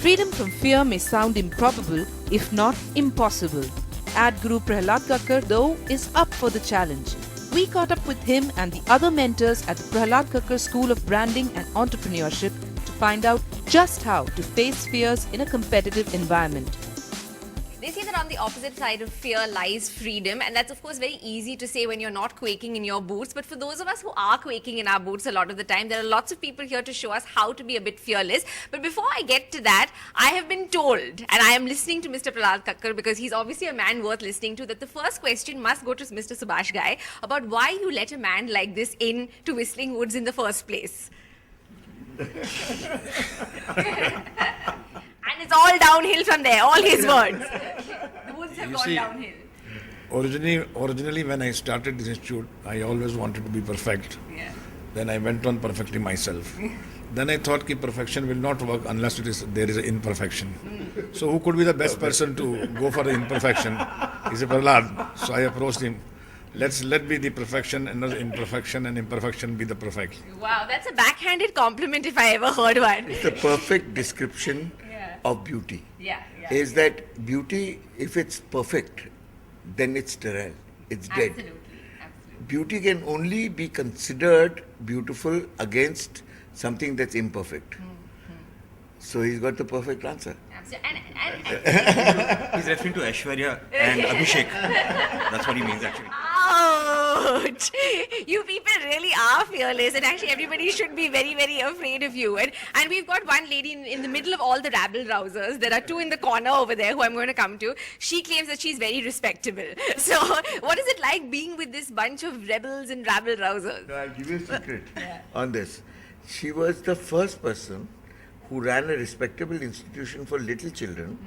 Freedom from fear may sound improbable, if not impossible. Ad Guru Prahlad Kakar, though, is up for the challenge. We caught up with him and the other mentors at the Prahlad Kakar School of Branding and Entrepreneurship to find out just how to face fears in a competitive environment. They say that on the opposite side of fear lies freedom, and that's of course very easy to say when you're not quaking in your boots. But for those of us who are quaking in our boots a lot of the time, there are lots of people here to show us how to be a bit fearless. But before I get to that, I have been told, and I am listening to Mr. Prahlad Kakar because he's obviously a man worth listening to, that the first question must go to Mr. Subhash Gai about why you let a man like this in to Whistling Woods in the first place. And it's all downhill from there, all his words. The woods have gone downhill. Originally, when I started this institute, I always wanted to be perfect. Yeah. Then I went on perfecting myself. Then I thought that perfection will not work unless there is an imperfection. So who could be the best person to go for the imperfection? He said, Prahlad. So I approached him. Let be the perfection and not the imperfection, and imperfection be the perfect. Wow, that's a backhanded compliment if I ever heard one. It's the perfect description of beauty. Yeah. Is that beauty, if it's perfect, then it's sterile, it's dead. Absolutely. Beauty can only be considered beautiful against something that's imperfect. So he's got the perfect answer. He's referring to Aishwarya and Abhishek. That's what he means actually. Ouch! You people really are fearless, and actually everybody should be very, very afraid of you. And we've got one lady in the middle of all the rabble rousers. There are two in the corner over there who I'm going to come to. She claims that she's very respectable. So what is it like being with this bunch of rebels and rabble rousers? No, I'll give you a secret on this. She was the first person who ran a respectable institution for little children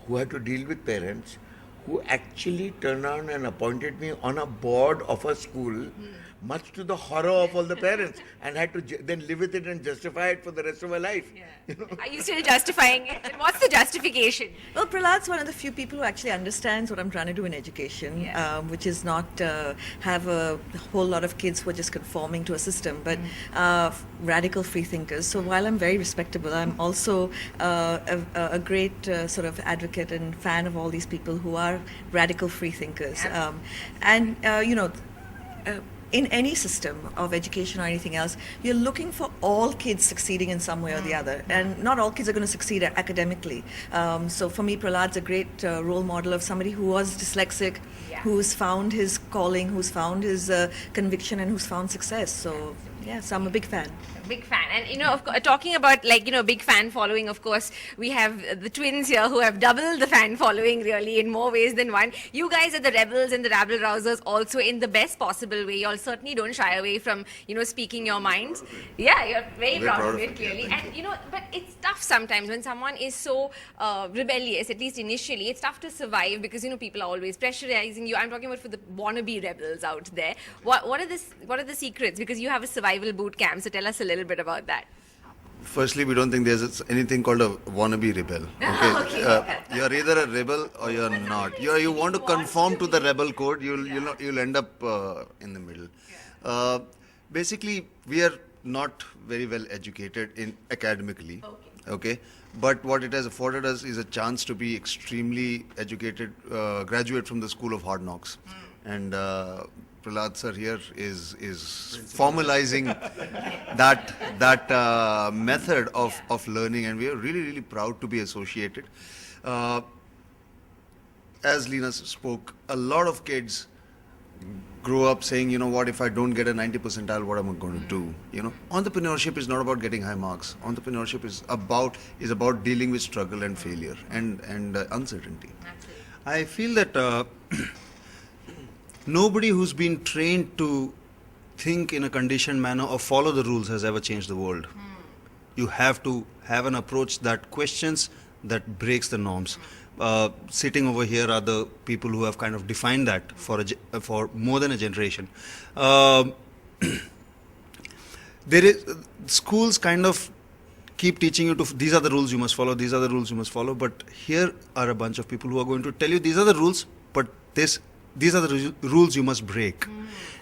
who had to deal with parents, who actually turned around and appointed me on a board of a school, much to the horror of all the parents, and had to then live with it and justify it for the rest of my life. You know? Are you still justifying it? And what's the justification? Well, Prahlad's one of the few people who actually understands what I'm trying to do in education, which is not have a whole lot of kids who are just conforming to a system, but radical free thinkers. So while I'm very respectable, I'm also a great sort of advocate and fan of all these people who are radical free thinkers. In any system of education or anything else, you're looking for all kids succeeding in some way or the other. And not all kids are going to succeed academically. So for me, Prahlad's a great role model of somebody who was dyslexic, who's found his calling, who's found his conviction, and who's found success. So I'm a big fan. Big fan. And of course, talking about big fan following, of course, we have the twins here who have doubled the fan following really in more ways than one. You guys are the rebels and the rabble rousers also in the best possible way. You all certainly don't shy away from, speaking your minds. Yeah, you're very proud of it, clearly. And, but it's tough sometimes when someone is so rebellious, at least initially. It's tough to survive because, people are always pressurizing you. I'm talking about for the wannabe rebels out there. What are the secrets? Because you have a survival boot camp, so tell us a little bit about that. Firstly, we don't think there's anything called a wannabe rebel. Okay, you're either a rebel or you're not. You want to conform to the rebel code. You'll end up in the middle. Basically, we are not very well educated academically. Okay, but what it has afforded us is a chance to be extremely educated, graduate from the School of Hard Knocks, and. Prahlad sir here is formalizing that method of learning, and we are really proud to be associated. As Lena spoke, a lot of kids grow up saying, what if I don't get a 90 percentile, what am I going to do? Entrepreneurship is not about getting high marks. Entrepreneurship is about dealing with struggle and failure and uncertainty. Absolutely. I feel that nobody who's been trained to think in a conditioned manner or follow the rules has ever changed the world. You have to have an approach that questions, that breaks the norms. Sitting over here are the people who have kind of defined that for more than a generation. Schools kind of keep teaching you these are the rules you must follow, these are the rules you must follow, but here are a bunch of people who are going to tell you these are the rules, but these are the rules you must break.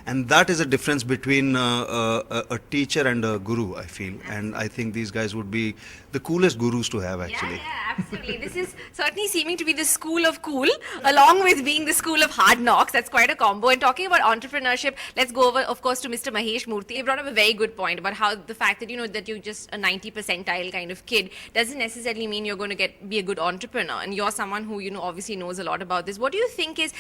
And that is a difference between a teacher and a guru, I feel. And I think these guys would be the coolest gurus to have, actually. Yeah, absolutely. This is certainly seeming to be the school of cool, along with being the school of hard knocks. That's quite a combo. And talking about entrepreneurship, let's go over, of course, to Mr. Mahesh Murthy. He brought up a very good point about how the fact that, that you're just a 90 percentile kind of kid doesn't necessarily mean you're going to be a good entrepreneur. And you're someone who, obviously knows a lot about this. What do you think is,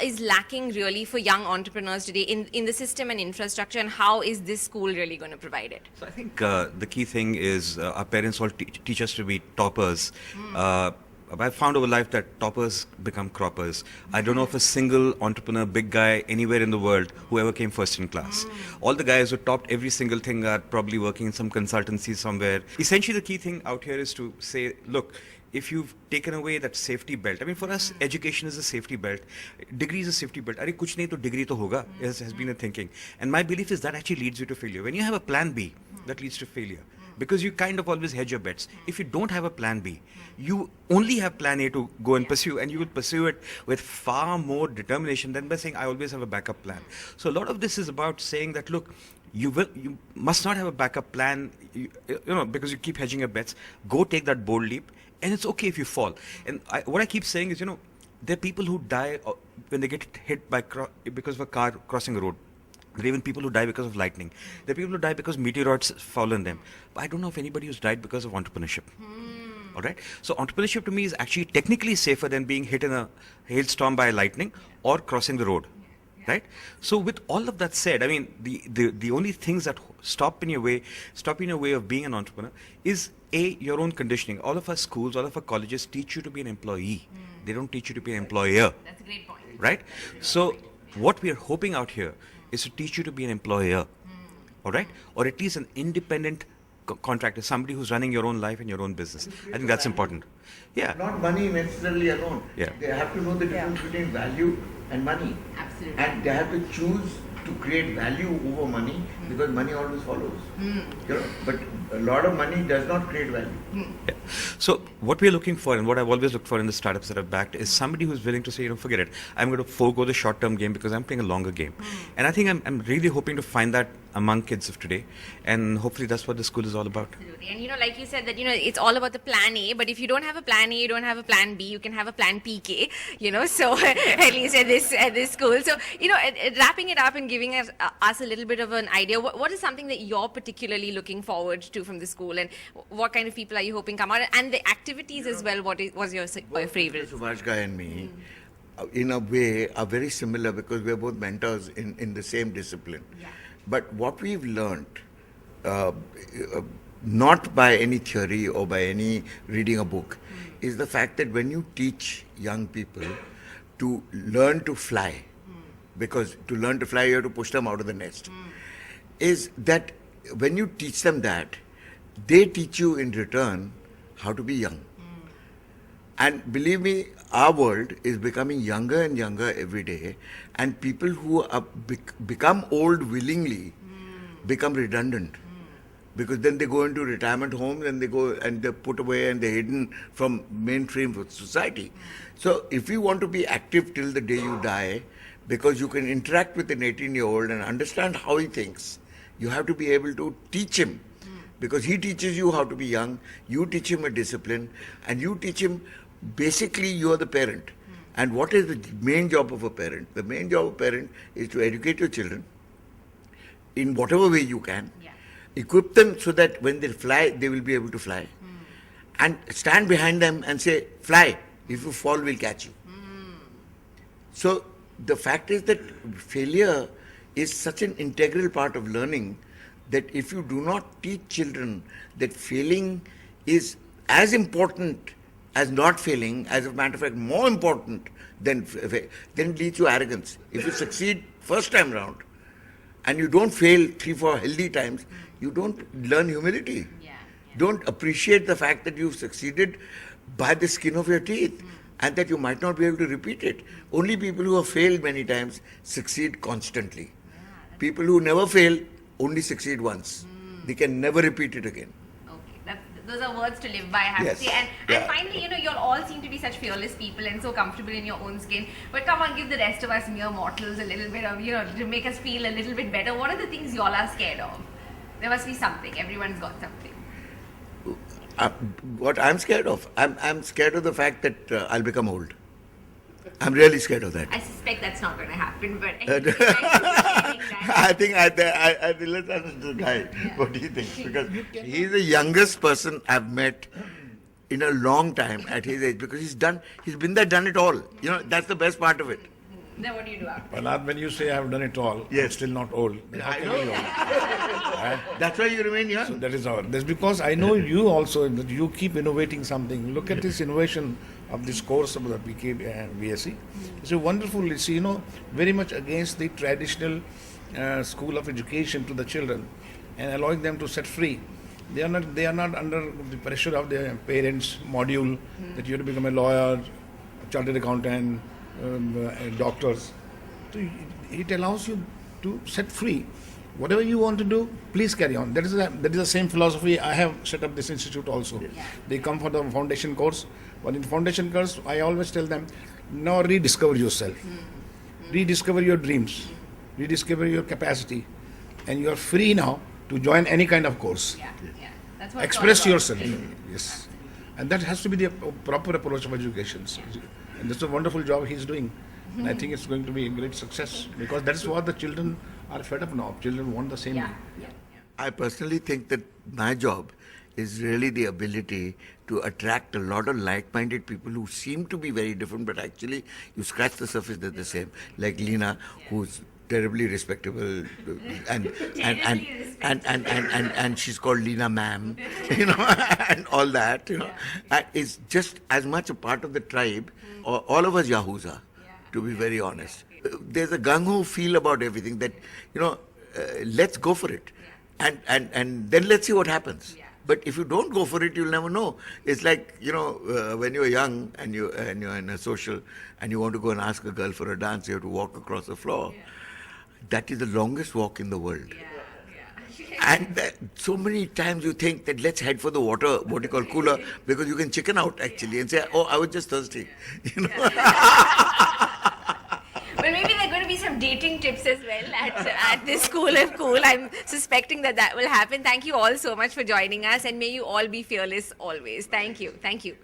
is lacking really for young entrepreneurs today in the system and infrastructure, and how is this school really going to provide it? So I think the key thing is our parents all teach us to be toppers. I've found over life that toppers become croppers. I don't know of a single entrepreneur, big guy, anywhere in the world who ever came first in class. All the guys who topped every single thing are probably working in some consultancy somewhere. Essentially, the key thing out here is to say, look, if you've taken away that safety belt, I mean, for us, education is a safety belt. Degree is a safety belt. Arey, kuch nahi to degree to hoga, has been a thinking. And my belief is that actually leads you to failure. When you have a plan B, that leads to failure. Because you kind of always hedge your bets. If you don't have a plan B, you only have plan A to go and pursue, and you will pursue it with far more determination than by saying, I always have a backup plan. So a lot of this is about saying that, look, you must not have a backup plan, because you keep hedging your bets. Go take that bold leap, and it's okay if you fall. And what I keep saying is, there are people who die when they get hit because of a car crossing a road. There are even people who die because of lightning. There are people who die because meteoroids fall on them. But I don't know of anybody who's died because of entrepreneurship. All right? So entrepreneurship to me is actually technically safer than being hit in a hailstorm by lightning or crossing the road. Right? So with all of that said, I mean, the only things that stop in your way of being an entrepreneur is your own conditioning. All of our schools, all of our colleges teach you to be an employee. They don't teach you to be an employer. That's a great point. Right? So what we are hoping out here is to teach you to be an employer, all right? Or at least an independent contractor, somebody who's running your own life and your own business. I think that's important. Yeah. Not money necessarily alone. Yeah. They have to know the difference between value and money. Absolutely. And they have to choose to create value over money, because money always follows. But a lot of money does not create value. Yeah. So what we're looking for, and what I've always looked for in the startups that I've backed, is somebody who's willing to say, forget it. I'm going to forego the short-term game because I'm playing a longer game. And I think I'm really hoping to find that among kids of today. And hopefully that's what the school is all about. Absolutely. And like you said that, it's all about the plan A, but if you don't have a plan A, you don't have a plan B, you can have a plan PK, so at least at this school. So, wrapping it up and giving us a little bit of an idea, what is something that you're particularly looking forward to from the school, and what kind of people are you hoping come out, and the activities as well, was your favorite? Subhash Guy and me, in a way, are very similar because we're both mentors in the same discipline. Yeah. But what we've learned, not by any theory or by any reading a book, is the fact that when you teach young people to learn to fly, because to learn to fly you have to push them out of the nest, is that when you teach them that, they teach you in return how to be young. And believe me, our world is becoming younger and younger every day, and people who are become old willingly become redundant. Because then they go into retirement homes and they go and they're put away and they're hidden from mainstream society. So if you want to be active till the day you die, because you can interact with an 18-year-old and understand how he thinks, you have to be able to teach him. Because he teaches you how to be young, you teach him a discipline, and you teach him, basically you are the parent. And what is the main job of a parent? The main job of a parent is to educate your children in whatever way you can. Yeah. Equip them so that when they fly, they will be able to fly. And stand behind them and say, fly. If you fall, we'll catch you. So the fact is that failure is such an integral part of learning that if you do not teach children that failing is as important as not failing, as a matter of fact, more important than it leads to arrogance. If you succeed first time round and you don't fail 3-4 healthy times, you don't learn humility. Don't appreciate the fact that you've succeeded by the skin of your teeth and that you might not be able to repeat it. Only people who have failed many times succeed constantly. People who never fail only succeed once. They can never repeat it again. Okay, Those are words to live by, I have Yes. to say. And Yeah. finally, you all seem to be such fearless people and so comfortable in your own skin. But come on, give the rest of us mere mortals a little bit of, to make us feel a little bit better. What are the things y'all are scared of? There must be something. Everyone's got something. What I'm scared of? I'm scared of the fact that I'll become old. I'm really scared of that. I suspect that's not going to happen, but anyway, thank you for sharing that. I think I let's ask the guy. What do you think? Because he's the youngest person I've met in a long time at his age. Because he's been there, done it all. That's the best part of it. Then what do you do after? Prahlad, when you say I have done it all, Yes. I'm still not old. Then how I can know. you be old? That's why you remain young. So that is all. That's because I know you also, that you keep innovating something. Look at this innovation of this course of the BSc. It's a wonderful, it's, very much against the traditional school of education to the children and allowing them to set free. They are not under the pressure of their parents' module that you have to become a lawyer, chartered accountant, doctors. So it allows you to set free. Whatever you want to do, please carry on. That is the same philosophy. I have set up this institute also. Yeah. They come for the foundation course, but in foundation course, I always tell them, now rediscover yourself, rediscover your dreams, rediscover your capacity, and you are free now to join any kind of course. Yeah. That's what Express it's all yourself. about. Yes, and that has to be the proper approach of education. And that's a wonderful job he's doing. And I think it's going to be a great success because that's what the children are fed up now. Children want the same. Yeah. I personally think that my job is really the ability to attract a lot of like-minded people who seem to be very different, but actually you scratch the surface, they're the same. Like Leena, who's terribly respectable, and she's called Leena Ma'am, and all that, and is just as much a part of the tribe. All of us Yahoos are, to be very honest. There's a gung-ho feel about everything that, let's go for it. And then let's see what happens. But if you don't go for it, you'll never know. It's like, when you're young and you're in a social and you want to go and ask a girl for a dance, you have to walk across the floor. That is the longest walk in the world. And so many times you think that let's head for the water, what you call cooler, because you can chicken out actually and say, oh, I was just thirsty. Well, maybe there are going to be some dating tips as well at this School of Cool. I'm suspecting that will happen. Thank you all so much for joining us, and may you all be fearless always. Thank you. Thank you.